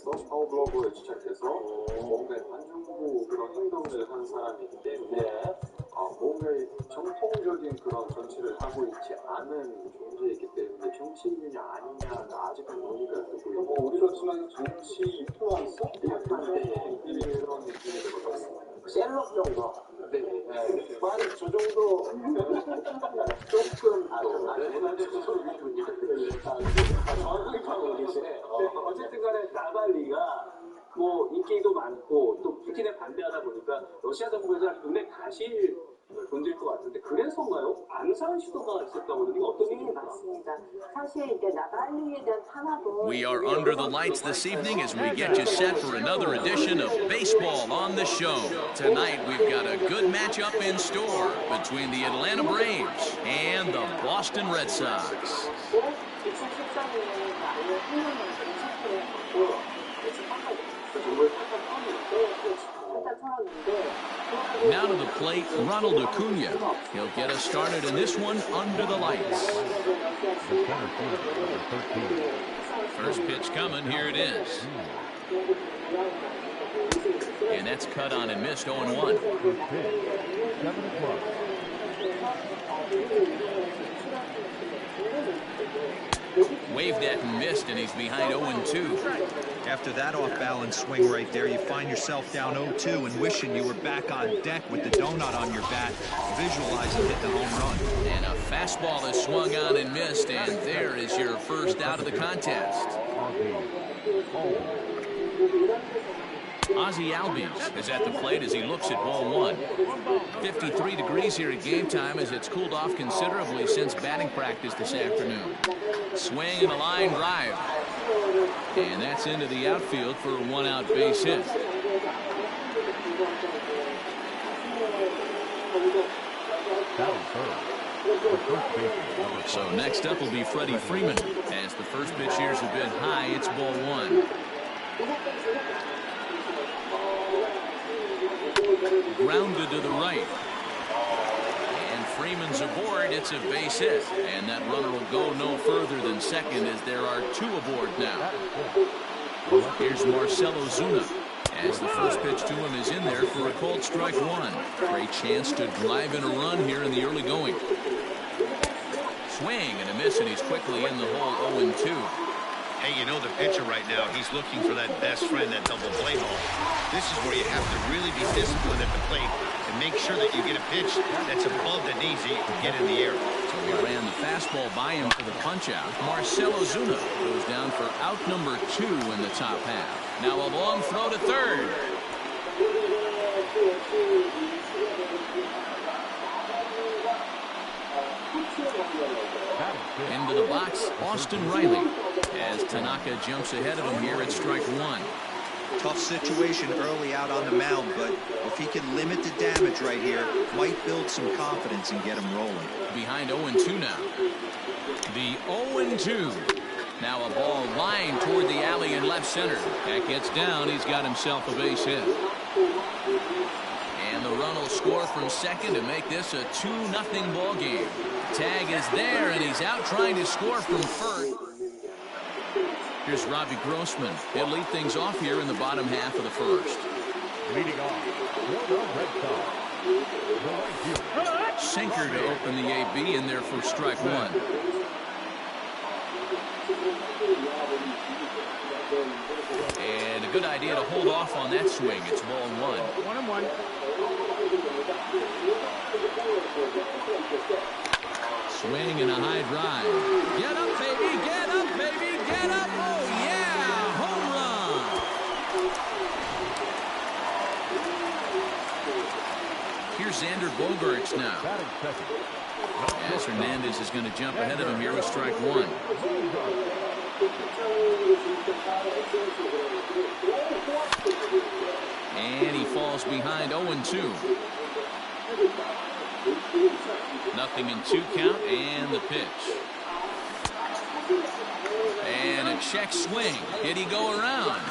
시작해서 파워글러브에 시작해서 뭔가 관중구 그런 행동을 한 사람이기 때문에 뭔가의 정통적인 그런 정치를 하고 있지 않은 존재이기 때문에 정치인이냐 아니냐가 아직은 논의가 되고 있고 우리로 치면 정치 인플루언서? 약간 그런 느낌이 들어요. 셀럽 정도. 네. 저 정도 조금 정확하게 파고 계시네. 어쨌든 간에 나발리가 뭐 인기도 많고 또 푸틴에 반대하다 보니까 러시아 정부에서 눈에 가실 존재일 것 같은데 그래서인가요? 안산 시도가 있었다고 하더니 어떤 얘기가 맞습니다. 사실 이제 나발리에 대한 탄압은 We are under the lights this evening as we get you set for another edition of Baseball on the Show. Tonight we've got a good matchup in store between the Atlanta Braves and the Boston Red Sox. 2014년에 아예 훈련을 괜찮게 Now to the plate, Ronald Acuna. He'll get us started in this one under the lights. First pitch coming, here it is. And that's cut on and missed 0-1. Waved at and missed, and he's behind 0-2. After that off-balance swing right there, you find yourself down 0-2 and wishing you were back on deck with the donut on your bat, visualizing hitting a home run. And a fastball is swung on and missed, and there is your first out of the contest. Ozzie Albies is at the plate as he looks at ball one. 53 degrees here at game time as it's cooled off considerably since batting practice this afternoon. Swing and a line drive. And that's into the outfield for a one-out base hit. So next up will be Freddie Freeman. As the first pitch here's a bit high, it's ball one. Grounded to the right. And Freeman's aboard. It's a base hit. And that runner will go no further than second as there are two aboard now. Here's Marcell Ozuna. As the first pitch to him is in there for a called strike one. Great chance to drive in a run here in the early going. Swing and a miss, and he's quickly in the hole 0-2. Hey, you know the pitcher right now, he's looking for that best friend, that double play ball. This is where you have to really be disciplined at the plate and make sure that you get a pitch that's above the knees so you can get in the air. So he ran the fastball by him for the punch-out. Marcell Ozuna goes down for out number 2 in the top half. Now a long throw to third. Into the box, Austin Riley, as Tanaka jumps ahead of him here at strike one. Tough situation early out on the mound, but if he can limit the damage right here, might build some confidence and get him rolling. Behind 0-2 now. The 0-2. Now a ball lined toward the alley in left center. That gets down. He's got himself a base hit. And the run will score from second to make this a 2-0 ball game. Tag is there, and he's out trying to score from first. Here's Robbie Grossman. He'll lead things off here in the bottom half of the first. Leading off, Redsox. Sinker to open the AB in there for strike one. And a good idea to hold off on that swing. It's ball one. 1-1. Swing and a high drive. Get up, baby. Get up, baby. Get up. Oh, yeah. Home run. Here's Xander Bogaerts now. As Hernandez is going to jump ahead of him here with strike one. And he falls behind 0-2. 0-2 count, and the pitch. And a check swing. Did he go around?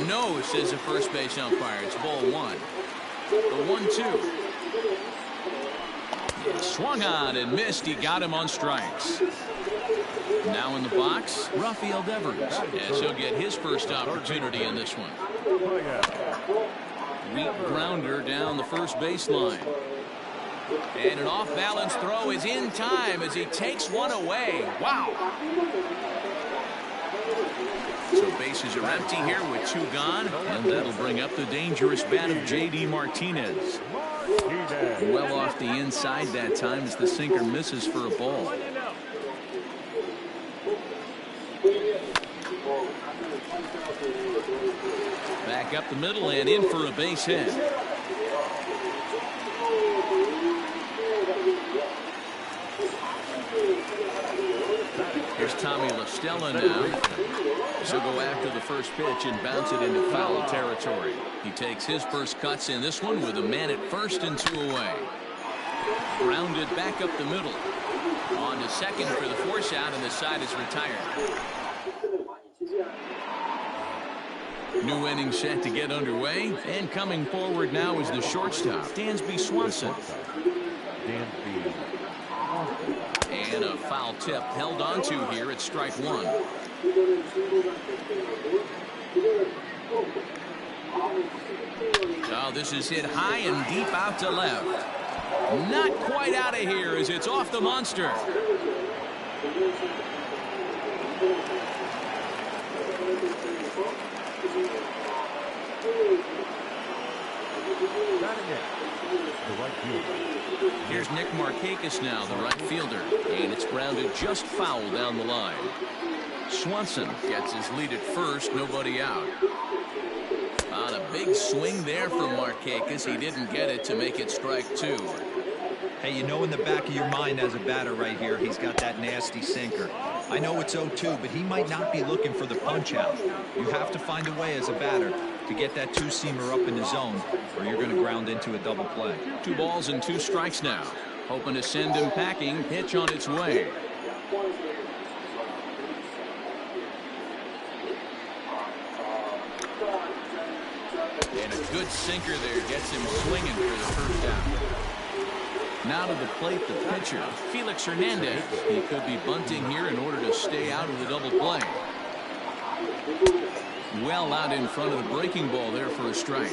No, says the first base umpire. It's ball one. The 1-2. Swung on and missed. He got him on strikes. Now in the box, Rafael Devers, as he'll get his first opportunity in this one. Weak grounder down the first baseline. And an off-balance throw is in time as he takes one away. Wow. So bases are empty here with 2 gone, and that'll bring up the dangerous bat of J.D. Martinez. Well off the inside that time as the sinker misses for a ball. Back up the middle and in for a base hit. Here's Tommy La Stella now. She'll go after the first pitch and bounce it into foul territory. He takes his first cuts in this one with a man at first and 2 away. Grounded back up the middle. On to second for the force out, and the side is retired. New inning set to get underway, and coming forward now is the shortstop, Dansby Swanson. And a foul tip held onto here at strike 1. Now this is hit high and deep out to left. Not quite out of here as it's off the monster. Here's Nick Markakis now, the right fielder, and it's grounded just foul down the line. Swanson gets his lead at first, nobody out. On a big swing there from Markakis, he didn't get it to make it strike 2. Hey, you know in the back of your mind as a batter right here, he's got that nasty sinker. I know it's 0-2, but he might not be looking for the punch out. You have to find a way as a batter to get that 2-seamer up in the zone, or you're going to ground into a double play. 2 balls and 2 strikes now. Hoping to send him packing. Pitch on its way. And a good sinker there gets him swinging for the first out. Now to the plate, the pitcher, Felix Hernandez. He could be bunting here in order to stay out of the double play. Well out in front of the breaking ball there for a strike.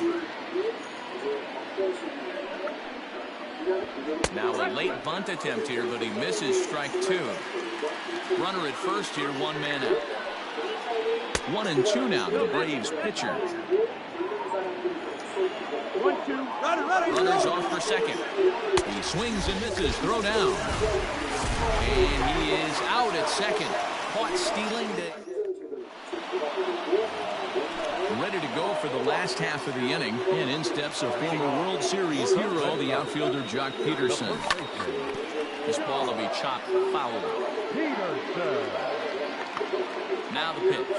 Now a late bunt attempt here, but he misses strike 2. Runner at first here, 1 man out. 1-2 now to the Braves pitcher. Runner's off for second. He swings and misses. Throw down. And he is out at second. Caught stealing. Ready to go for the last half of the inning. And in steps a former World Series hero, the outfielder Jock Peterson. This ball will be chopped foul. Now the pitch.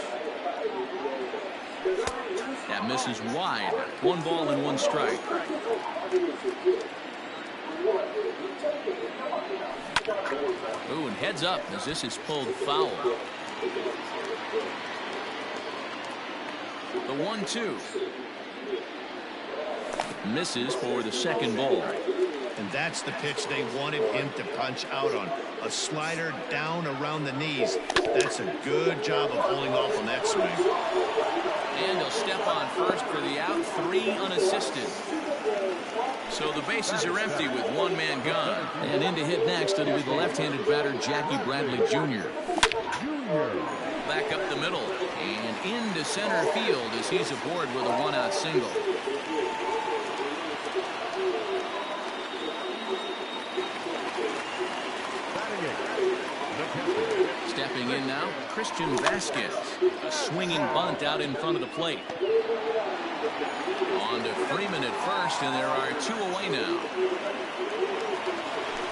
That misses wide. 1 ball and 1 strike. Ooh, and heads up as this is pulled foul. The 1-2. Misses for the second ball. And that's the pitch they wanted him to punch out on. A slider down around the knees. That's a good job of holding off on that swing. And he'll step on first for the out. 3 unassisted. So the bases are empty with 1 man gone. And in to hit next, it'll be the left-handed batter Jackie Bradley Jr. Back up the middle and into center field as he's aboard with a 1-out single. Stepping in now, Christian Vasquez. A swinging bunt out in front of the plate. On to Freeman at first, and there are 2 away now.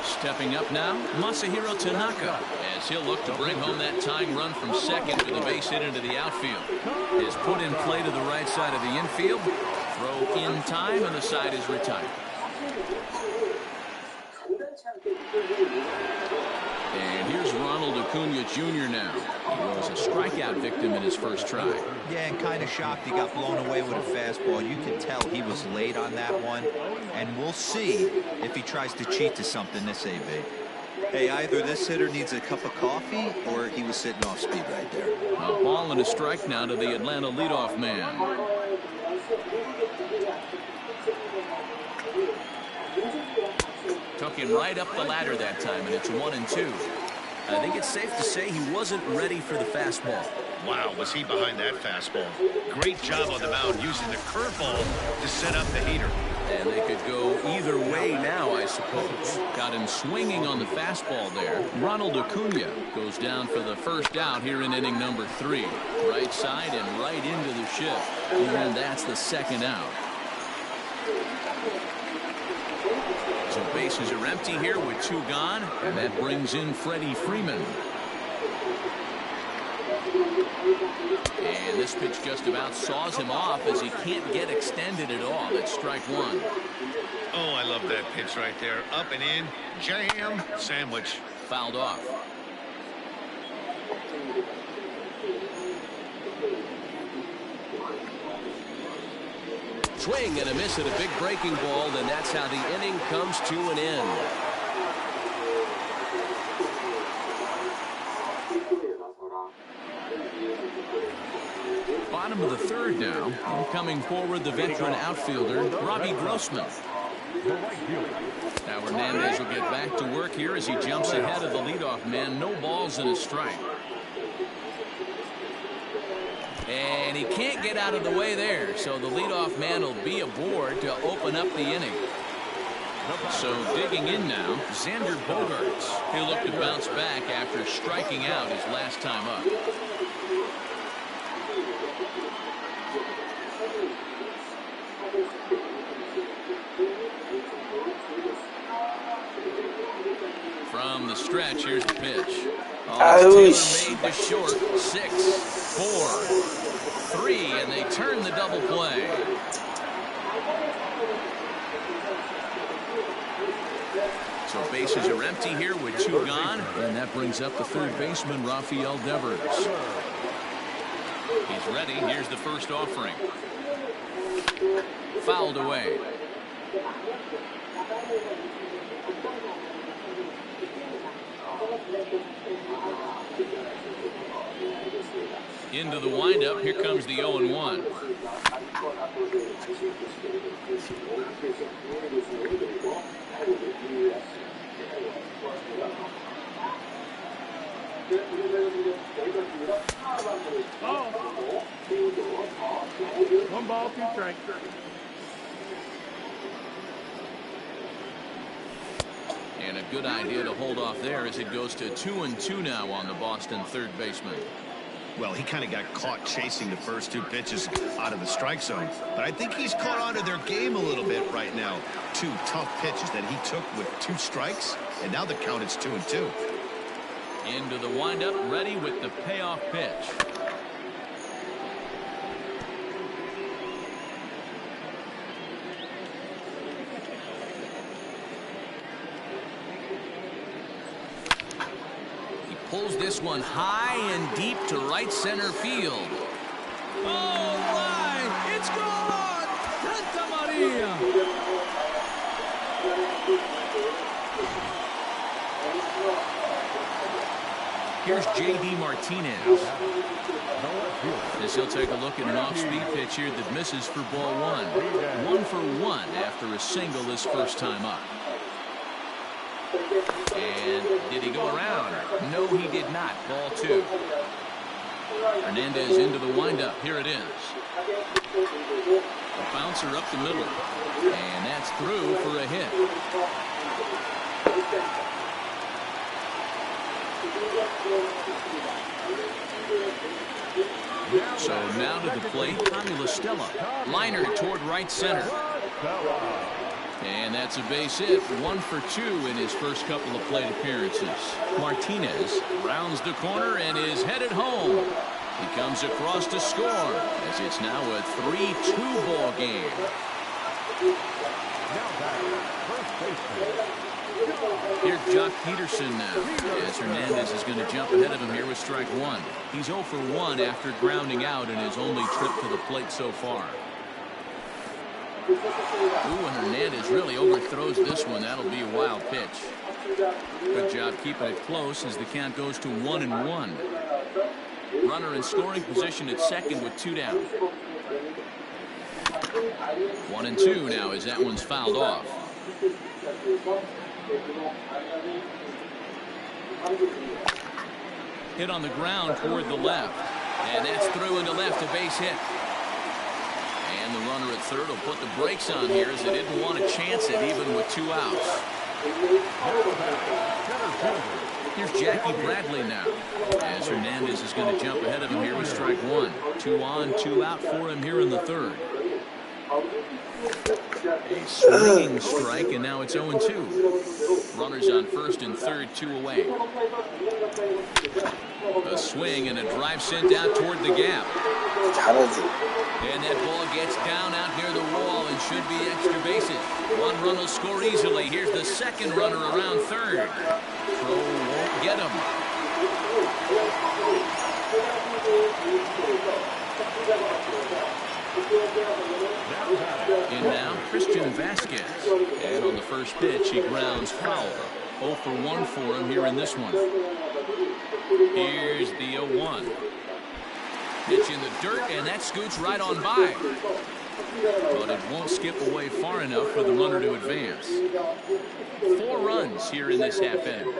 Stepping up now, Masahiro Tanaka, as he'll look to bring home that tying run from second with a base hit into the outfield. Is put in play to the right side of the infield. Throw in time, and the side is retired. And here's Ronald Acuna Jr. now. He was a strikeout victim in his first try. Yeah, and kind of shocked he got blown away with a fastball. You can tell he was late on that one. And we'll see if he tries to cheat to something this AB. Hey, either this hitter needs a cup of coffee or he was sitting off speed right there. A ball and a strike now to the Atlanta leadoff man. Took him right up the ladder that time, and it's 1-2. I think it's safe to say he wasn't ready for the fastball. Wow, was he behind that fastball. Great job on the mound using the curveball to set up the heater. And they could go either way now, I suppose. Got him swinging on the fastball there. Ronald Acuna goes down for the first out here in inning number 3. Right side and right into the shift. And that's the second out. So bases are empty here with 2 gone. And that brings in Freddie Freeman. And this pitch just about saws him off as he can't get extended at all. It's strike 1. Oh, I love that pitch right there. Up and in, jam, sandwich. Fouled off. Swing and a miss at a big breaking ball, and that's how the inning comes to an end. Bottom of the 3rd now. Coming forward, the veteran outfielder, Robbie Grossman. Now Hernandez will get back to work here as he jumps ahead of the leadoff man. No balls and a strike. And he can't get out of the way there, so the leadoff man will be aboard to open up the inning. So digging in now, Xander Bogaerts. He'll look to bounce back after striking out his last time up. From the stretch, here's the pitch. Oh, made the short. 6, 4, 3, and they turn the double play. So bases are empty here with 2 gone, and that brings up the 3rd baseman, Rafael Devers. He's ready. Here's the first offering. Fouled away. Into the windup. Here comes the 0-1. One ball, 2 strikes. And a good idea to hold off there as it goes to 2-2 now on the Boston 3rd baseman. Well, he kind of got caught chasing the first 2 pitches out of the strike zone. But I think he's caught on to their game a little bit right now. 2 tough pitches that he took with 2 strikes, and now the count is 2-2. Into the windup, ready with the payoff pitch. He pulls this one high and deep to right center field. Oh, my! It's gone! Santa Maria! Here's J.D. Martinez. As he'll take a look at an off-speed pitch here that misses for ball 1. 1 for 1 after a single his first time up. And did he go around? No, he did not. Ball 2. Hernandez into the windup. Here it is. A bouncer up the middle. And that's through for a hit. So now to the plate, Tommy La Stella. Liner toward right center. And that's a base hit. 1 for 2 in his first couple of plate appearances. Martinez rounds the corner and is headed home. He comes across to score as it's now a 3-2 ball game. Here's Jock Peterson now, as Hernandez is going to jump ahead of him here with strike 1. He's 0 for 1 after grounding out in his only trip to the plate so far. Ooh, and Hernandez really overthrows this one. That'll be a wild pitch. Good job keeping it close as the count goes to 1-1. Runner in scoring position at second with 2 down. 1-2 now as that one's fouled off. Hit on the ground toward the left. And that's through into left, a base hit. And the runner at third will put the brakes on here as they didn't want to chance it even with 2 outs. Here's Jackie Bradley now, as Hernandez is going to jump ahead of him here with strike 1. 2 on, 2 out for him here in the third. A swinging strike, and now it's 0-2. Runners on first and third, 2 away. A swing and a drive sent out toward the gap. And that ball gets down out near the wall and should be extra bases. One run will score easily. Here's the second runner around third. Throw won't get him. And now Christian Vasquez. And on the first pitch, he grounds foul. 0 for 1 for him here in this one. Here's the 0-1. Pitch in the dirt, and that scoots right on by. But it won't skip away far enough for the runner to advance. 4 runs here in this half inning.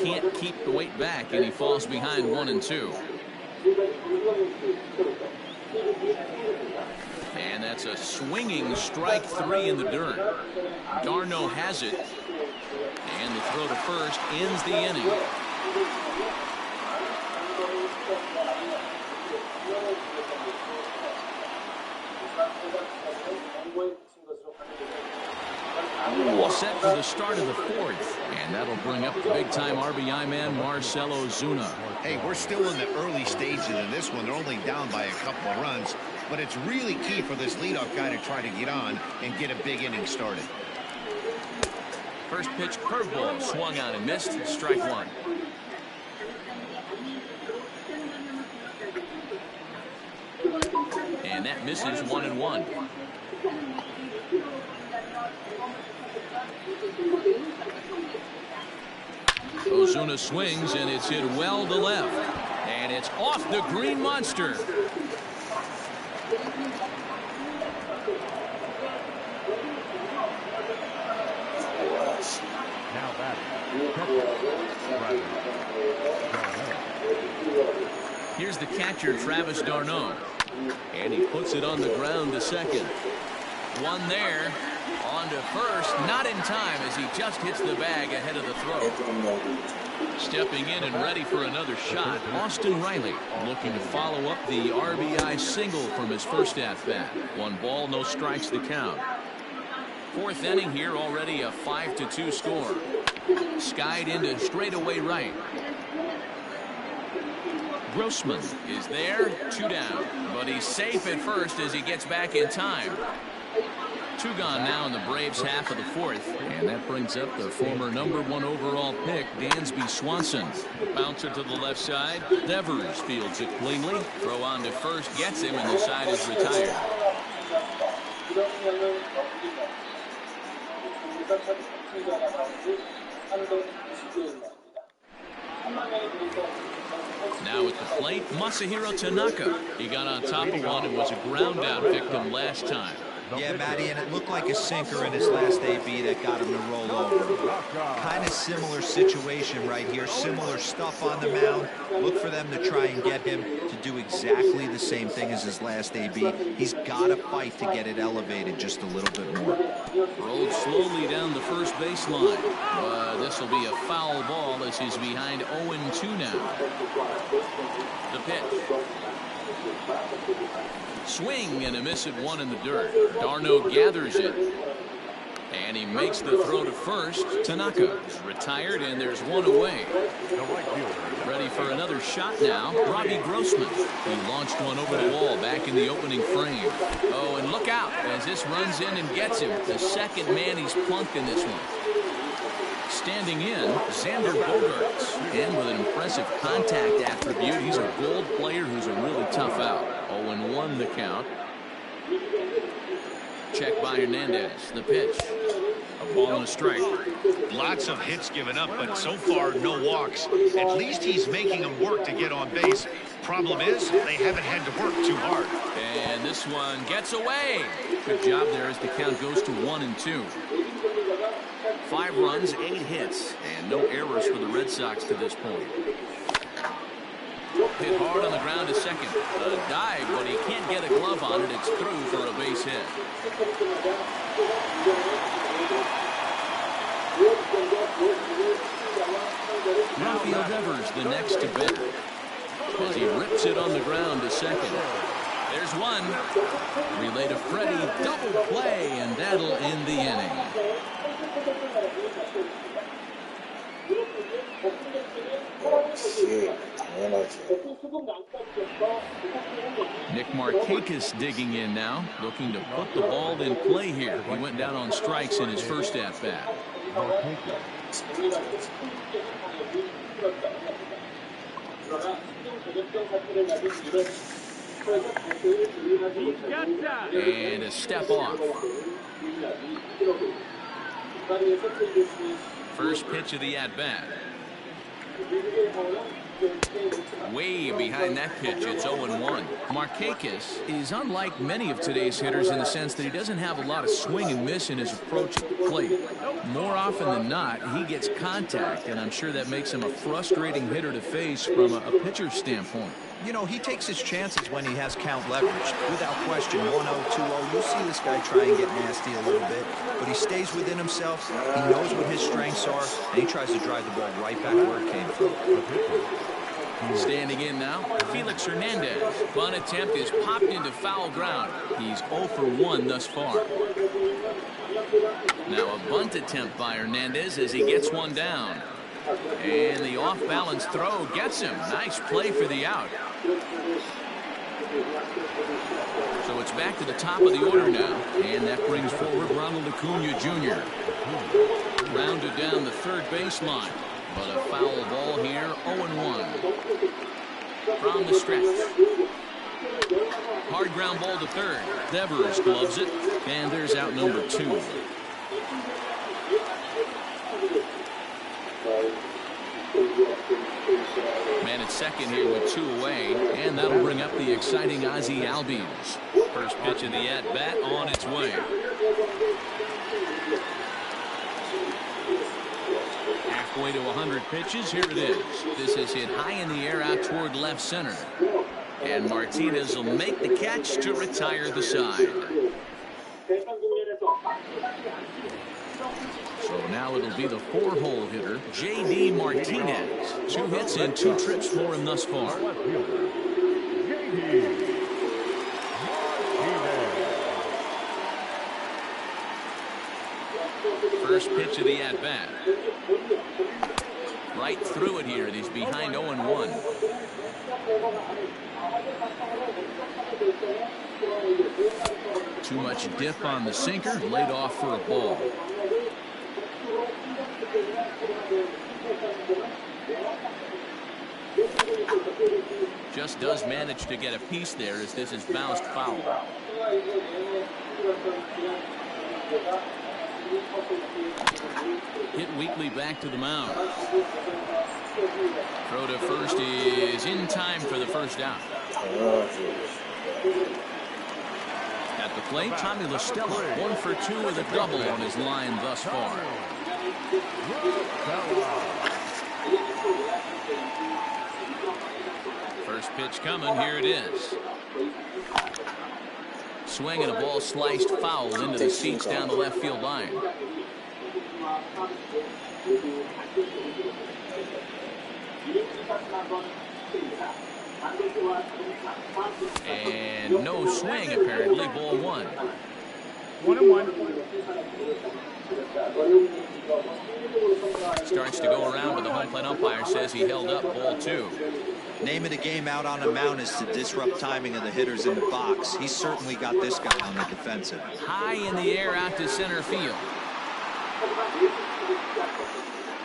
Can't keep the weight back, and he falls behind 1-2. And that's a swinging strike 3 in the dirt. Darno has it. And the throw to first ends the inning. All set for the start of the fourth. And that'll bring up the big-time RBI man, Marcell Ozuna. Hey, we're still in the early stages of this one. They're only down by a couple of runs. But it's really key for this leadoff guy to try to get on and get a big inning started. First pitch curveball swung on and missed. Strike 1. And that misses 1-1. Ozuna swings and it's hit well to left. And it's off the green monster. Now back. Here's the catcher, Travis d'Arnaud. And he puts it on the ground to second. One there. On to first. Not in time as he just hits the bag ahead of the throw. Stepping in and ready for another shot, Austin Riley looking to follow up the RBI single from his first at-bat. 1 ball, no strikes to count. Fourth inning here, already a 5-2 score. Skied into straightaway right. Grossman is there, 2 down, but he's safe at first as he gets back in time. 2 gone now in the Braves half of the fourth, and that brings up the former #1 overall pick, Dansby Swanson. Bouncer to the left side. Devers fields it cleanly. Throw on to first, gets him, and the side is retired. Now at the plate, Masahiro Tanaka. He got on top of one and was a ground out victim last time. Yeah, Matty, and it looked like a sinker in his last AB that got him to roll over. Kind of similar situation right here. Similar stuff on the mound. Look for them to try and get him to do exactly the same thing as his last AB. He's got to fight to get it elevated just a little bit more. Rolled slowly down the first baseline. This will be a foul ball as he's behind 0-2 now. The pitch. Swing and a miss at 1 in the dirt. D'Arnaud gathers it. And he makes the throw to first. Tanaka is retired, and there's 1 away. Ready for another shot now. Robbie Grossman. He launched one over the wall back in the opening frame. Oh, and look out as this runs in and gets him. The second man he's plunked in this one. Standing in, Xander Bogaerts. And with an impressive contact attribute, he's a gold player who's a really tough out. 0-1 the count. Check by Hernandez. The pitch. A ball and a strike. Lots of hits given up, but so far no walks. At least he's making them work to get on base. Problem is, they haven't had to work too hard. And this one gets away. Good job there as the count goes to 1-2. 5 runs, 8 hits, and no errors for the Red Sox to this point. Hit hard on the ground to second. A dive, but he can't get a glove on it. It's through for a base hit. Rafael Devers, the next to bat, as he rips it on the ground to second. There's one. Relay to Freddie, double play, and that'll end the inning. Nick Markakis digging in now, looking to put the ball in play here. He went down on strikes in his first at-bat. And a step off. First pitch of the at-bat. Way behind that pitch, it's 0-1. Markakis is unlike many of today's hitters in the sense that he doesn't have a lot of swing and miss in his approach at the plate. More often than not, he gets contact, and I'm sure that makes him a frustrating hitter to face from a pitcher's standpoint. You know, he takes his chances when he has count leveraged. Without question, 1-0, 2-0, you'll see this guy try and get nasty a little bit, but he stays within himself. He knows what his strengths are, and he tries to drive the ball right back where it came from. Standing in now, Felix Hernandez. Bunt attempt is popped into foul ground. He's 0 for 1 thus far. Now a bunt attempt by Hernandez as he gets one down. And the off-balance throw gets him. Nice play for the out. So it's back to the top of the order now. And that brings forward Ronald Acuna Jr. Rounded down the third baseline. But a foul ball here, 0-1. From the stretch. Hard ground ball to third. Devers gloves it. And there's out number 2. Man at second here with 2 away. And that'll bring up the exciting Ozzie Albies. First pitch of the at-bat on its way. Halfway to 100 pitches. Here it is. This is hit high in the air out toward left center. And Martinez will make the catch to retire the side. So now it'll be the 4-hole hitter, J.D. Martinez. 2 hits and 2 trips for him thus far. First pitch of the at-bat. Right through it here, and he's behind 0-1. Too much dip on the sinker, laid off for a ball. Just does manage to get a piece there as this is bounced foul. Hit weakly back to the mound. Throw to first is in time for the first out. At the plate, Tommy La Stella, 1 for 2 with a double on his line thus far. First pitch coming, here it is. Swing and a ball sliced foul into the seats down the left field line. And no swing apparently, ball 1. 1-1. Starts to go around, but the home plate umpire says he held up, ball 2. Name of the game out on a mound is to disrupt timing of the hitters in the box. He's certainly got this guy on the defensive. High in the air out to center field.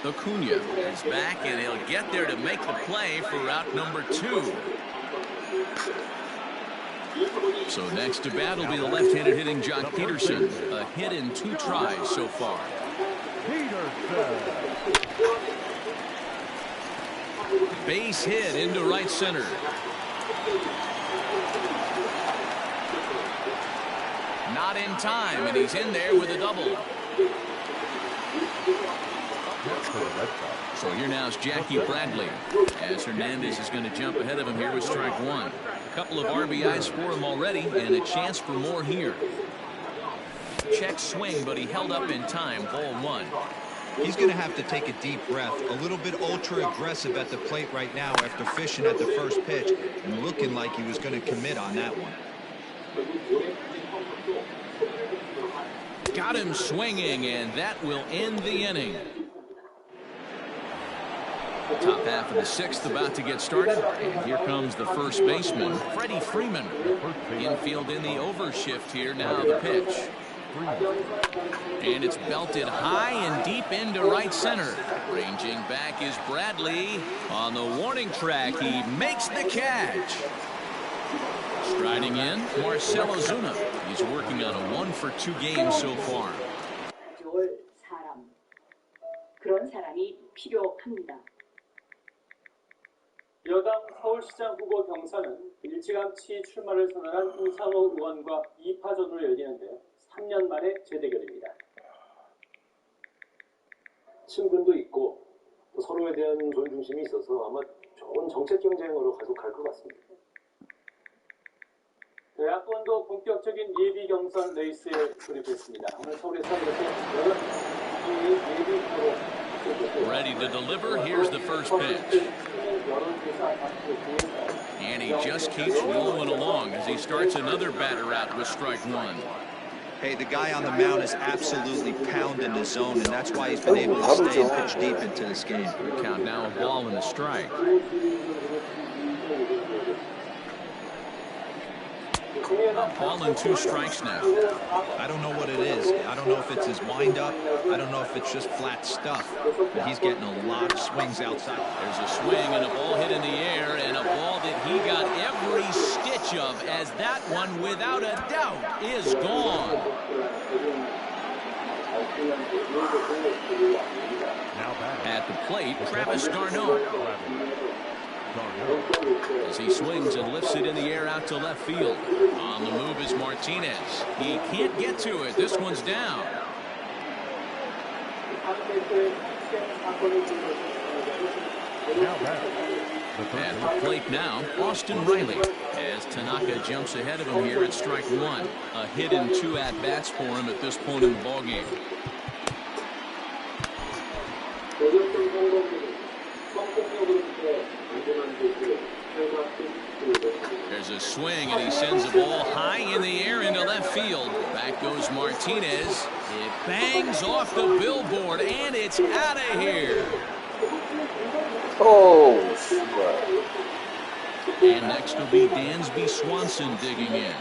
Acuna is back, and he'll get there to make the play for out number 2. So next to bat will be the left-handed hitting Jock Peterson. A hit in 2 tries so far. Base hit into right center. Not in time, and he's in there with a double. So here now is Jackie Bradley, as Hernandez is going to jump ahead of him here with strike 1. A couple of RBIs for him already, and a chance for more here. Check swing, but he held up in time. Ball 1. He's going to have to take a deep breath. A little bit ultra aggressive at the plate right now after fishing at the first pitch and looking like he was going to commit on that one. Got him swinging, and that will end the inning. Top half of the 6th about to get started, and here comes the first baseman, Freddie Freeman. Infield in the overshift here. Now the pitch. And it's belted high and deep into right center. Ranging back is Bradley. On the warning track, he makes the catch. Striding in, Marcell Ozuna. He's working on a 1-for-2 game so far. 그런 사람이 필요합니다. 여당 서울시장 후보 경선은 일찌감치 출마를 선언한 우상호 의원과 2파전으로 열리는데요. 3년 만의 재대결입니다. 친분도 있고 또 서로에 대한 존중심이 있어서 아마 좋은 정책 경쟁으로 계속 갈 것 같습니다. 야권도 본격적인 예비 경선 레이스에 돌입했습니다. 오늘 서울에서 이렇게 여러 예비 후보로 Ready to deliver. Here's the first pitch. And he just keeps rolling along as he starts another batter out with strike 1. Hey, the guy on the mound is absolutely pounding the zone, and that's why he's been able to stay and pitch deep into this game. We count now a ball and a strike. Ball and 2 strikes now. I don't know what it is. I don't know if it's his windup. I don't know if it's just flat stuff. But he's getting a lot of swings outside. There's a swing and a ball hit in the air, and a ball that he got every stitch of, as that one, without a doubt, is gone. At the plate, Travis d'Arnaud. As he swings and lifts it in the air out to left field. On the move is Martinez. He can't get to it. This one's down. At the plate now, Austin Riley. As Tanaka jumps ahead of him here at strike 1. A hit in 2 at-bats for him at this point in the ballgame. There's a swing, and he sends the ball high in the air into left field. Back goes Martinez. It bangs off the billboard, and it's out of here. Oh, and next will be Dansby Swanson digging in.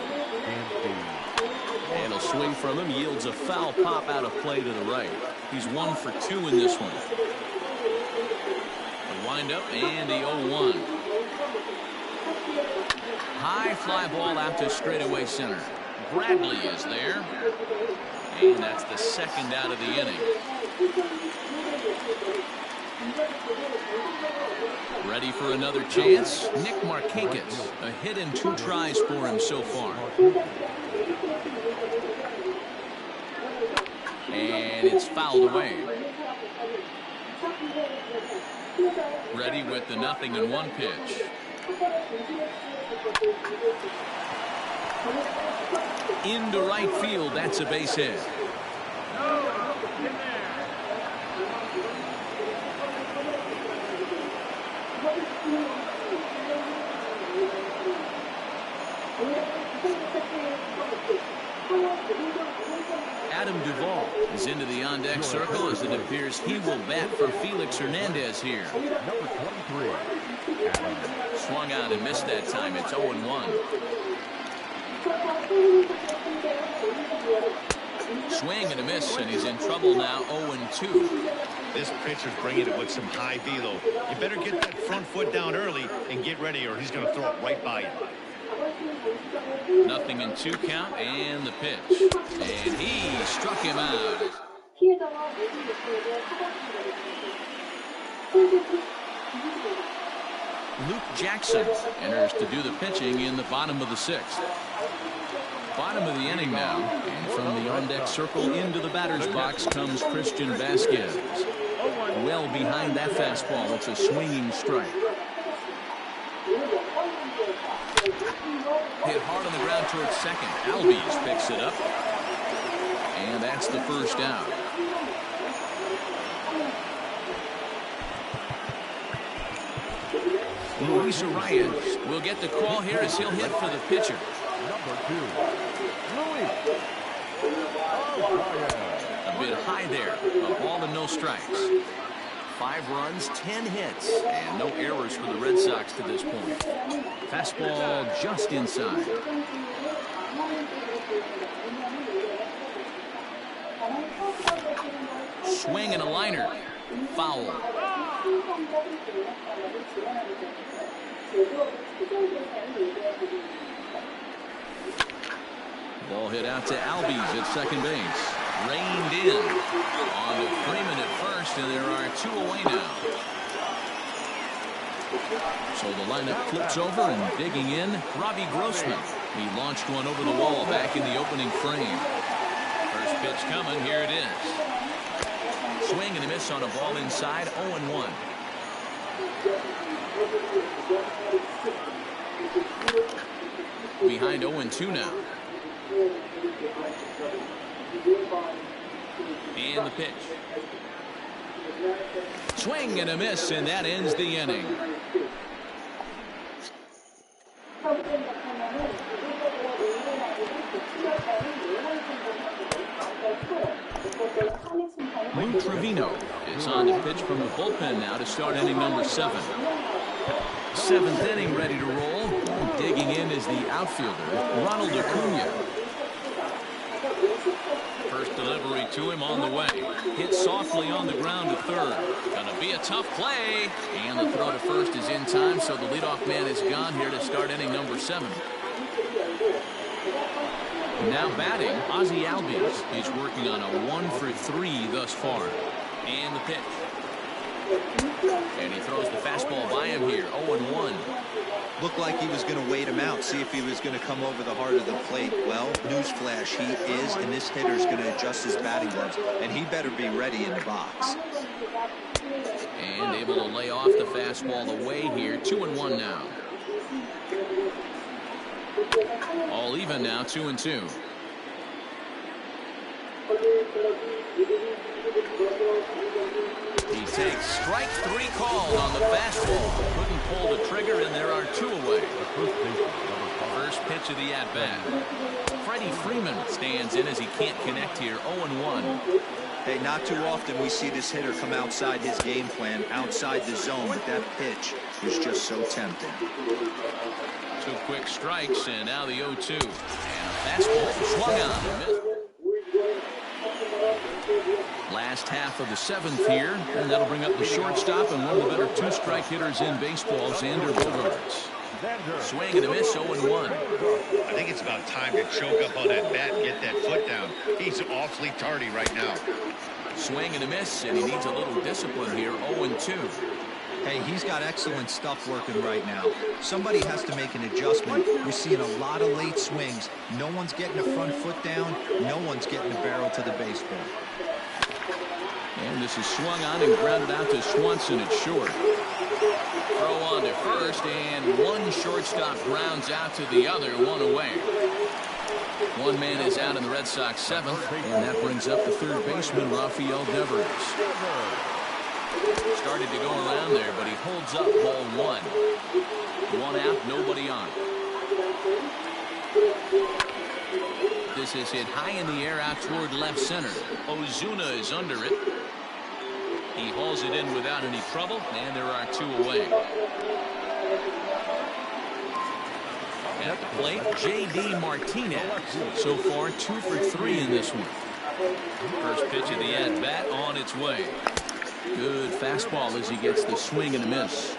And a swing from him yields a foul pop out of play to the right. He's 1 for 2 in this one. The windup and the 0-1. High fly ball out to straightaway center. Bradley is there. And that's the second out of the inning. Ready for another chance? Nick Markakis. A hit in 2 tries for him so far. And it's fouled away. Ready with the 0-1 pitch. Into right field. That's a base hit. Adam Duvall is into the on-deck circle as it appears he will bat for Felix Hernandez here. Number 23. Swung out and missed that time. It's 0-1. Swing and a miss, and he's in trouble now. 0-2. This pitcher's bringing it with some high velo. You better get that front foot down early and get ready, or he's going to throw it right by you. Nothing in 2 count, and the pitch. And he struck him out. 피해자와 모든 요소에 사과드립니다. Luke Jackson enters to do the pitching in the bottom of the 6th. Bottom of the inning now, and from the on-deck circle into the batter's box comes Christian Vasquez. Well behind that fastball, it's a swinging strike. Hit hard on the ground towards second. Albies picks it up, and that's the first out. Luis Arias will get the call here as he'll hit for the pitcher. Number 2, Luis. A bit high there. A ball and no strikes. 5 runs, 10 hits, and no errors for the Red Sox to this point. Fastball just inside. Swing and a liner. Foul. Ball hit out to Albies at second base. Reined in. On to Freeman at first, and there are 2 away now. So the lineup flips over, and digging in, Robbie Grossman. He launched one over the wall back in the opening frame. First pitch coming. Here it is. Swing and a miss on a ball inside. 0-1. Behind 0-2 now. And the pitch. Swing and a miss, and that ends the inning. Lou Trevino is on the pitch from the bullpen now to start inning number 7. 7th inning ready to roll. Digging in is the outfielder, Ronald Acuna. First delivery to him on the way. Hit softly on the ground to third. Gonna be a tough play. And the throw to first is in time, so the leadoff man is gone here to start inning number 7. Now batting, Ozzie Albies. He's working on a 1-for-3 thus far. And the pitch. And he throws the fastball by him here. 0-1. Looked like he was going to wait him out, see if he was going to come over the heart of the plate. Well, newsflash, he is, and this hitter's going to adjust his batting gloves, and he better be ready in the box. And able to lay off the fastball away here. 2-1 now. All even now, 2-2. He takes strike 3 called on the fastball. Couldn't pull the trigger, and there are 2 away. First pitch of the at-bat. Freddie Freeman stands in as he can't connect here. 0-1. Hey, not too often we see this hitter come outside his game plan, outside the zone, but that pitch was just so tempting. 2 quick strikes, and now the 0-2. And a fastball swung on. Last half of the 7th here, and that'll bring up the shortstop and one of the better 2-strike hitters in baseball, Xander Bogaerts. Swing and a miss, 0-1. I think it's about time to choke up on that bat and get that foot down. He's awfully tardy right now. Swing and a miss, and he needs a little discipline here. 0-2. Hey, he's got excellent stuff working right now. Somebody has to make an adjustment. We're seeing a lot of late swings. No one's getting a front foot down. No one's getting a barrel to the baseball. And this is swung on and grounded out to Swanson at short. Throw on to first, and one shortstop grounds out to the other, 1 away. 1 man is out in the Red Sox 7th, and that brings up the 3rd baseman, Rafael Devers. Started to go around there, but he holds up ball 1. 1 out, nobody on. This is hit high in the air out toward left center. Ozuna is under it. He hauls it in without any trouble, and there are 2 away. At the plate, J.D. Martinez. So far, 2 for 3 in this one. First pitch of the at-bat on its way. Good fastball as he gets the swing and a miss.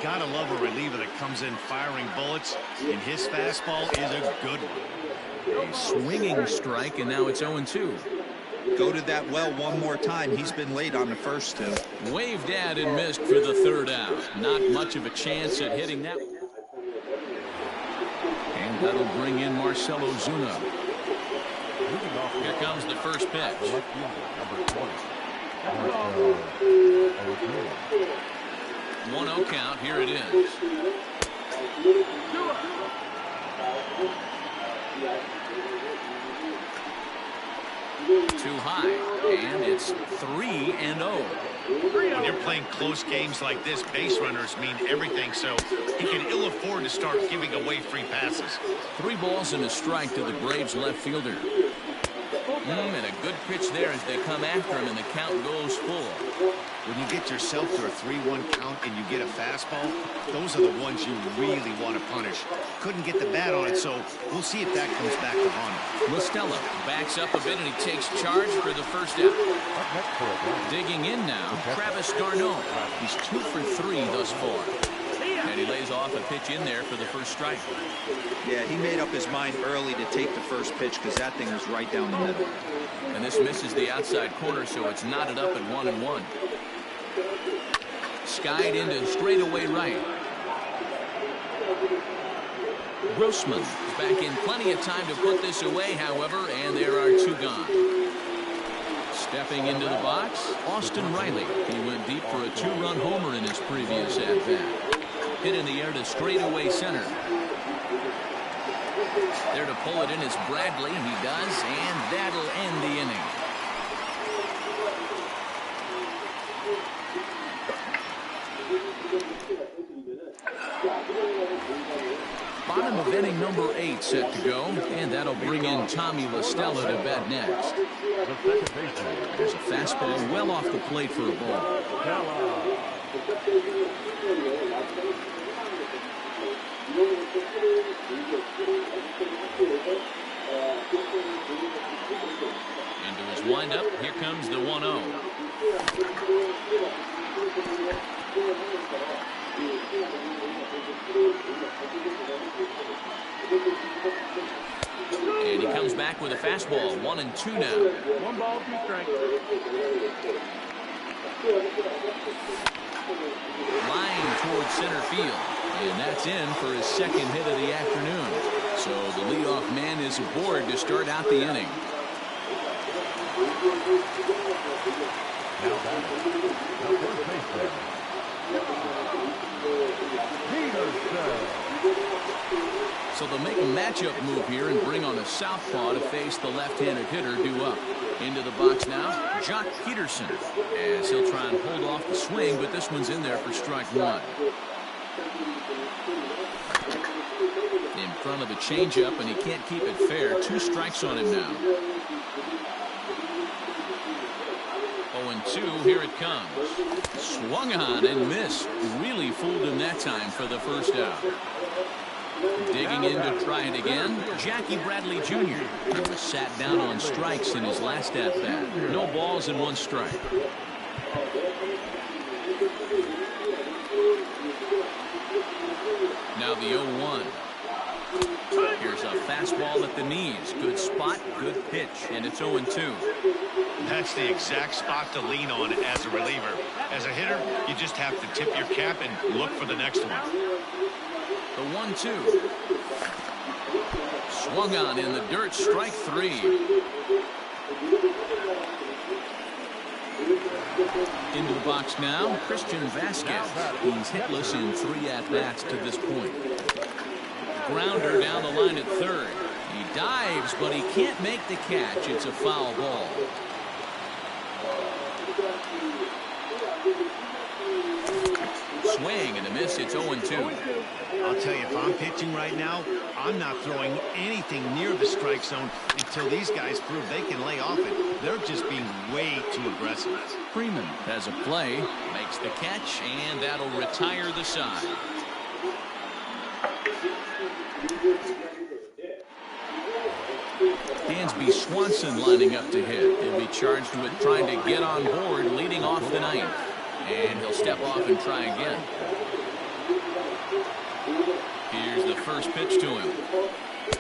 Gotta love a reliever that comes in firing bullets, and his fastball is a good one. A swinging strike, and now it's 0-2. Go to that well one more time. He's been late on the first two. Waved at and missed for the third out. Not much of a chance at hitting that. And that'll bring in Marcell Ozuna. Here comes the first pitch. Number 1-0 count. Here it is. Too high, and it's 3-0. When you're playing close games like this, base runners mean everything, so he can ill afford to start giving away free passes. 3 balls and a strike to the Braves left fielder. And a good pitch there as they come after him, and the count goes full. When you get yourself to a 3-1 count and you get a fastball, those are the ones you really want to punish. Couldn't get the bat on it, so we'll see if that comes back to haunt him. La Stella backs up a bit, and he takes charge for the first out. Digging in now, Travis d'Arnaud. He's 2 for 3 thus far. And he lays off a pitch in there for the first strike. Yeah, he made up his mind early to take the first pitch because that thing was right down the middle. And this misses the outside corner, so it's knotted up at 1-1. Skied into straightaway right. Grossman is back in plenty of time to put this away, however, and there are 2 gone. Stepping into the box, Austin Riley. He went deep for a 2-run homer in his previous at-bat. Hit in the air to straightaway center. There to pull it in is Bradley. He does, and that'll end the inning. Bottom of inning number 8 set to go, and that'll bring in Tommy La Stella to bat next. There's a fastball well off the plate for a ball. Into his windup, here comes the 1-0. And he comes back with a fastball, 1-2 now. 1 ball, 2 strikes. Line towards center field, and that's in for his second hit of the afternoon. So the leadoff man is aboard to start out the inning. Now batting. Now first baseman. So they'll make a matchup move here and bring on a southpaw to face the left-handed hitter due up. Into the box now, Jock Peterson, as he'll try and hold off the swing, but this one's in there for strike 1. In front of the changeup, and he can't keep it fair. 2 strikes on him now. 0-2, here it comes. Swung on and missed. Really fooled him that time for the first out. Digging in to try it again, Jackie Bradley Jr. He was sat down on strikes in his last at-bat. No balls and 1 strike. Now the 0-1. Here's a fastball at the knees. Good spot, good pitch, and it's 0-2. That's the exact spot to lean on as a reliever. As a hitter, you just have to tip your cap and look for the next one. The 1-2. Swung on in the dirt, strike 3. Into the box now, Christian Vasquez. He's hitless in 3 at-bats to this point. Grounder down the line at third. He dives, but he can't make the catch. It's a foul ball. Swing and a miss. It's 0-2. I'll tell you, if I'm pitching right now, I'm not throwing anything near the strike zone until these guys prove they can lay off it. They're just being way too aggressive. Freeman has a play, makes the catch, and that'll retire the side. Dansby Swanson lining up to hit. He'll be charged with trying to get on board, leading off the ninth. And he'll step off and try again. Here's the first pitch to him.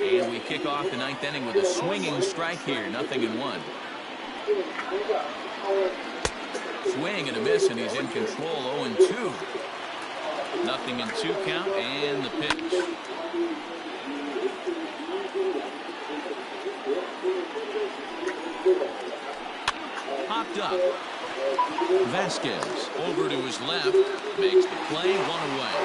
And we kick off the ninth inning with a swinging strike here. 0-1. Swing and a miss, and he's in control. 0-2. 0-2 count, and the pitch. Popped up. Vasquez over to his left. Makes the play. 1 away.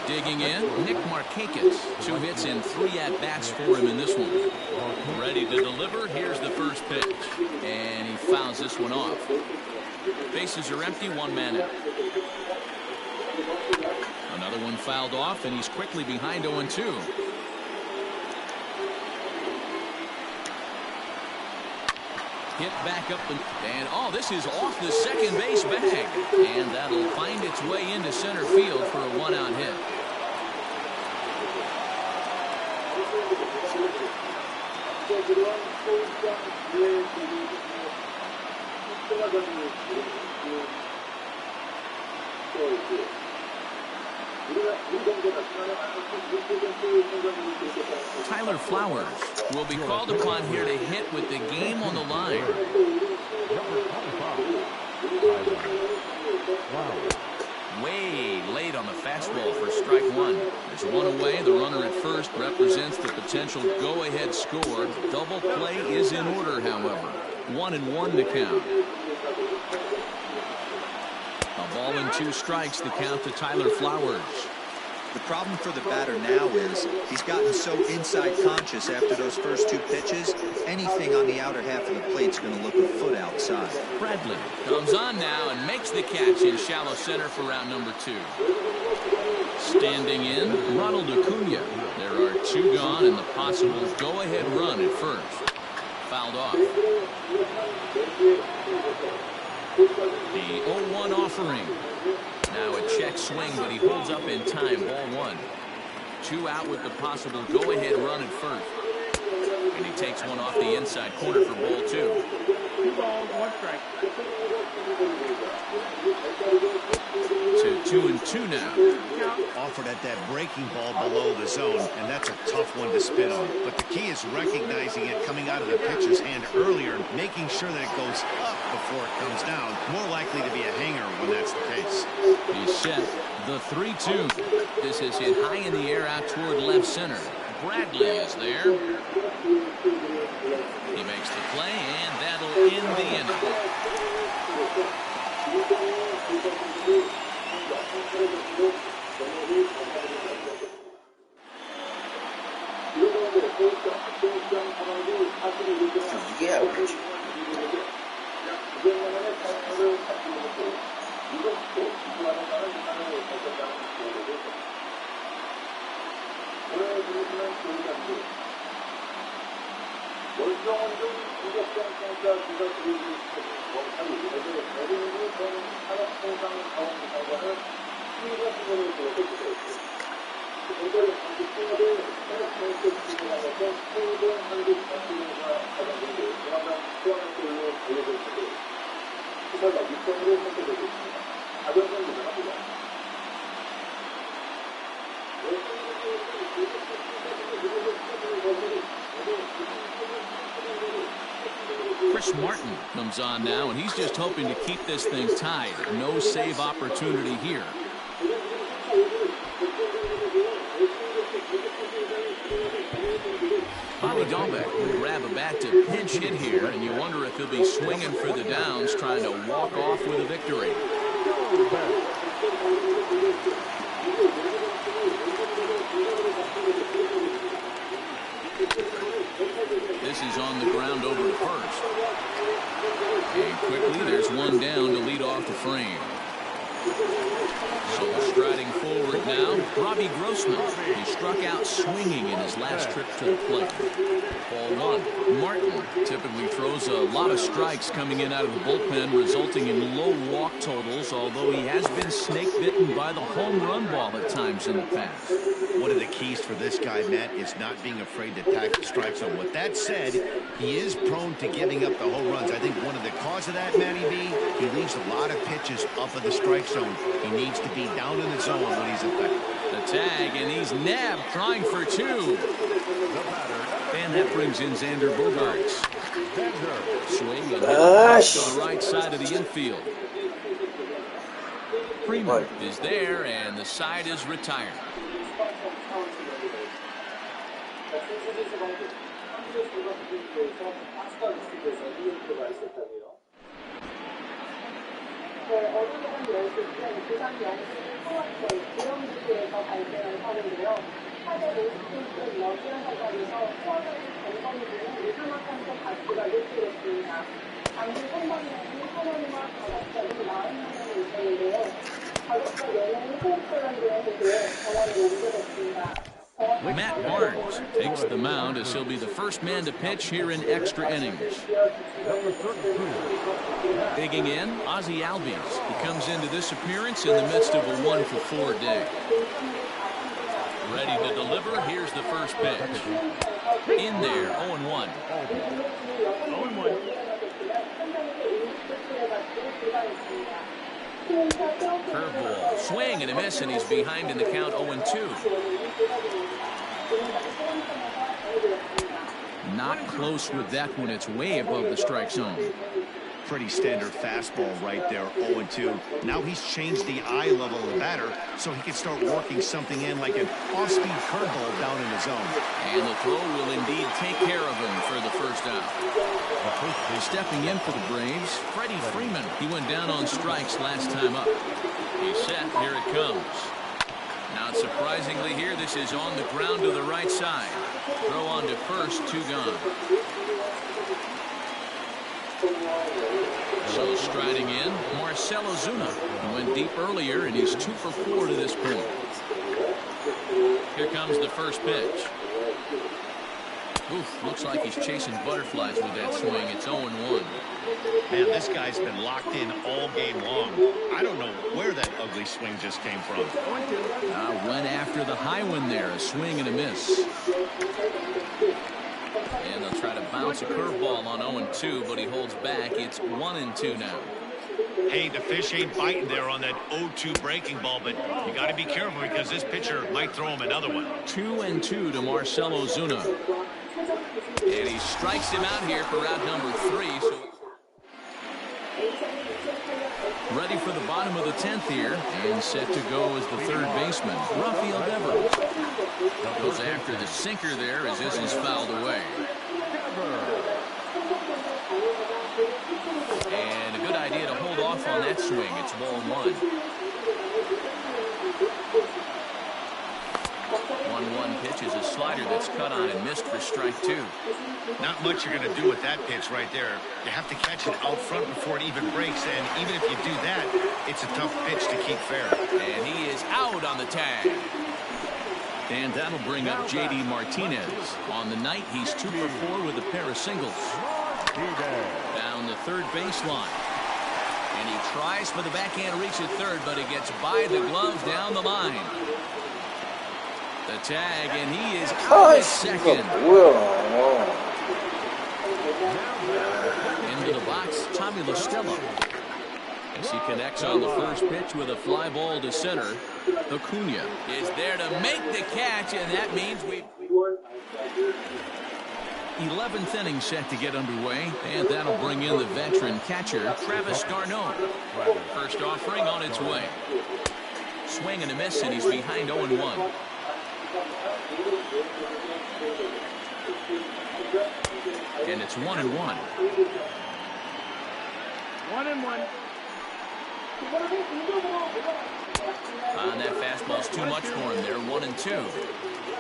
Digging in, Nick Markakis. 2 hits in 3 at-bats for him in this one. Ready to deliver. Here's the first pitch. And he fouls this one off. Bases are empty. 1 man out. Another one fouled off, and he's quickly behind 0-2. Hit back up and oh, this is off the second base bag, and that'll find its way into center field for a 1-out hit. Tyler Flowers will be called upon here to hit with the game on the line. Way late on the fastball for strike 1. There's 1 away. The runner at first represents the potential go-ahead score. Double play is in order, however. 1-1 to count. A ball and 2 strikes, the count to Tyler Flowers. The problem for the batter now is he's gotten so inside conscious after those first 2 pitches. Anything on the outer half of the plate's going to look a foot outside. Bradley comes on now and makes the catch in shallow center for round number 2. Standing in, Ronald Acuna. There are 2 gone and the possible go-ahead run at first. Fouled off. The 0-1 offering. Now a check swing, but he holds up in time. Ball 1. 2 out with the possible go-ahead run at first. And he takes one off the inside corner for ball 2. 2 balls, 1 strike. To 2-2 now. Offered at that breaking ball below the zone, and that's a tough one to spit on. But the key is recognizing it coming out of the pitcher's hand earlier, making sure that it goes up before it comes down. More likely to be a hanger when that's the case. He's set. The 3-2. This is hit high in the air out toward left center. Bradley is there. He makes the play, and that'll end the inning. Chris Martin comes on now, and he's just hoping to keep this thing tied. No save opportunity here. Bobby Dahlbeck will grab a bat to pinch hit here, and you wonder if he'll be swinging for the downs, trying to walk off with a victory. This is on the ground over to first. And quickly, there's one down to lead off the frame. So striding forward now, Robbie Grossman. He struck out swinging in his last trip to the plate. Ball 1. Martin typically throws a lot of strikes coming in out of the bullpen, resulting in low walk totals, although he has been snake bitten by the home run ball at times in the past. One of the keys for this guy, Matt, is not being afraid to attack the strike zone. With that said, he is prone to giving up the home runs. I think one of the cause of that, Matty B, he leaves a lot of pitches up in the strike zone. He needs to be down in the zone when he's effective. The tag, and he's nabbed, trying for two. And that brings in Xander Bogaerts. Swing and hit to the right side of the infield. Freeman is there, and the side is retired. 어린이집 열심히 부산 양식을 소환된 구령지구에서 발생한 사고인데요. 450km 러시아 사거리에서 소화장이 점검이 되는 이산화탄소 가스가 노출됐습니다. 당시 선박에는 선원과 가족자들 40명이 있었는데요. 가족자 4명이 호흡곤란으로 해소돼 병원으로 옮겨졌습니다. Matt Barnes takes the mound as he'll be the first man to pitch here in extra innings. Digging in, Ozzie Albies. He comes into this appearance in the midst of a 1-for-4 day. Ready to deliver. Here's the first pitch. In there, 0-1. 0-1. Curveball, swing and a miss, and he's behind in the count 0-2. Not close with that one. It's way above the strike zone. Pretty standard fastball right there, 0-2. Now he's changed the eye level of the batter so he can start working something in like an off-speed curveball down in the zone. And the throw will indeed take care of him for the first out. Stepping in for the Braves, Freddie Freeman. He went down on strikes last time up. He's set. Here it comes. Not surprisingly here, this is on the ground to the right side. Throw on to first, 2 gone. So striding in, Marcell Ozuna. He went deep earlier, and he's 2 for 4 to this point. Here comes the first pitch. Oof, looks like he's chasing butterflies with that swing. It's 0-1. Man, this guy's been locked in all game long. I don't know where that ugly swing just came from. Went after the high one there. A swing and a miss. And they'll try to bounce a curveball on 0-2, but he holds back. It's 1-2 now. Hey, the fish ain't biting there on that 0-2 breaking ball, but you got to be careful because this pitcher might throw him another one. 2-2 to Marcell Ozuna. And he strikes him out here for round number 3. So ready for the bottom of the 10th here, and set to go as the third baseman, Rafael Devers. Goes after the sinker there as this is fouled away. And a good idea to hold off on that swing. It's ball 1. 1-1 pitch is a slider that's cut on and missed for strike 2. Not much you're going to do with that pitch right there. You have to catch it out front before it even breaks, and even if you do that, it's a tough pitch to keep fair. And he is out on the tag. And that'll bring up J.D. Martinez. On the night, he's 2 for 4 with a pair of singles. Down the third baseline. And he tries for the backhand reach at third, but he gets by the gloves down the line. The tag, and he is out at second. Into the box, Tommy LaStella. As he connects on the first pitch with a fly ball to center, Acuna is there to make the catch, and that means we 11th inning set to get underway, and that'll bring in the veteran catcher, Travis d'Arnaud. First offering on its way. Swing and a miss, and he's behind 0-1. And it's 1-1. 1-1. And that fastball's too much for him there. 1-2.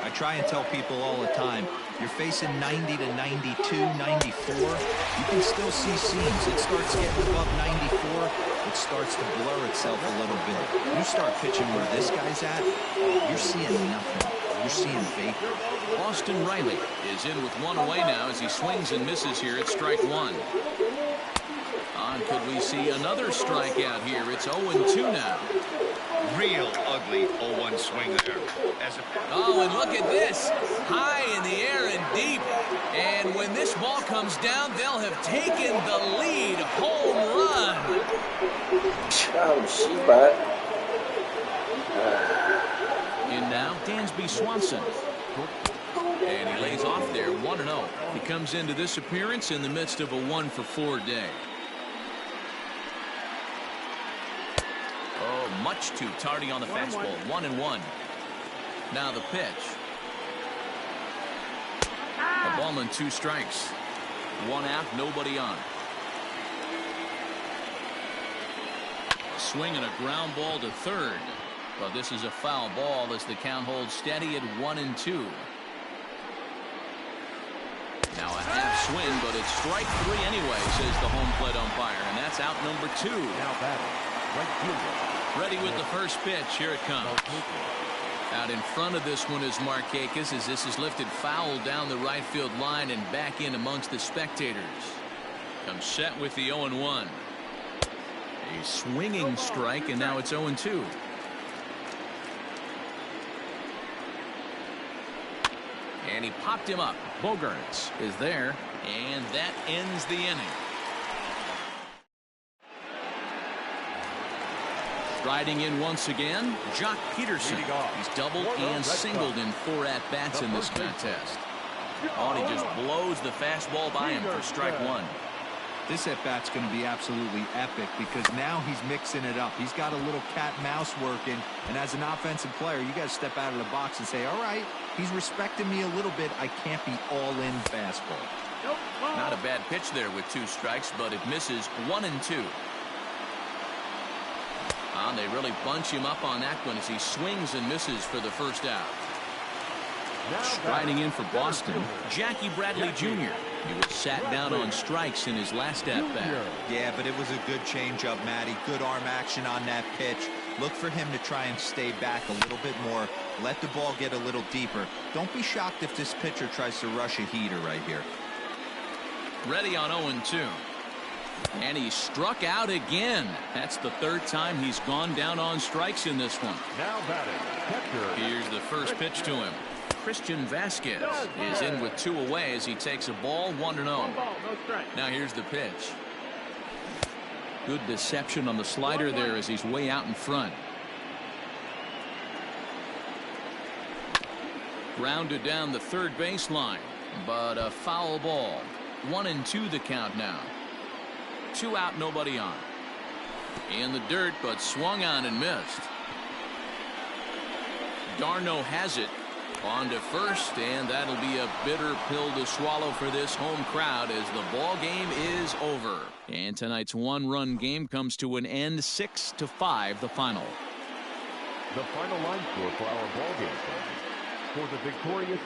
I try and tell people all the time, you're facing 90 to 92, 94. You can still see seams. It starts getting above 94. It starts to blur itself a little bit. You start pitching where this guy's at, you're seeing nothing. You're seeing vapor. Austin Riley is in with 1 away now as he swings and misses here at strike 1. Could we see another strikeout here? It's 0-2 now. Real ugly 0-1 swing there. Oh, and look at this. High in the air and deep. And when this ball comes down, they'll have taken the lead. Home run. 참 씨발. In now, Dansby Swanson. And he lays off there, 1-0. He comes into this appearance in the midst of a 1-for-4 day. Oh, much too tardy on the fastball, 1-1. Now the pitch. A ball and 2 strikes. 1 out, nobody on. Swing and a ground ball to third. But this is a foul ball as the count holds steady at 1-2. Now a half swing, but it's strike 3 anyway, says the home plate umpire, and that's out number 2. Now batting, right fielder. Ready with the first pitch. Here it comes. Out in front of this one is Markakis as this is lifted foul down the right field line and back in amongst the spectators. Comes set with the 0-1. A swinging strike, and now it's 0-2. And he popped him up. Bogaerts is there, and that ends the inning. Riding in once again, Jock Peterson. He's doubled and singled in 4 at-bats in this contest. Oh, and he just blows the fastball by him for strike 1. This at-bat's going to be absolutely epic because now he's mixing it up. He's got a little cat and mouse working, and as an offensive player, you got to step out of the box and say, all right, he's respecting me a little bit. I can't be all-in fastball. Not a bad pitch there with 2 strikes, but it misses 1-2. They really bunch him up on that one as he swings and misses for the first out. Striding in for Boston, Jackie Bradley Jr. He was sat down on strikes in his last at-bat. Yeah, but it was a good changeup, Matty. Good arm action on that pitch. Look for him to try and stay back a little bit more. Let the ball get a little deeper. Don't be shocked if this pitcher tries to rush a heater right here. Ready on 0-2. And he struck out again. That's the 3rd time he's gone down on strikes in this one. Now batting, Here's the first pitch to him. Christian Vasquez is in with 2 away as he takes a ball, 1-0. Now here's the pitch. Good deception on the slider there as he's way out in front. Grounded down the 3rd baseline, but a foul ball. 1-2 the count now. 2 out, nobody on. In the dirt, but swung on and missed. Darno has it. On to first, and that'll be a bitter pill to swallow for this home crowd as the ball game is over. And tonight's 1-run game comes to an end, 6-5 the final. the final line score for our ball game. For the victorious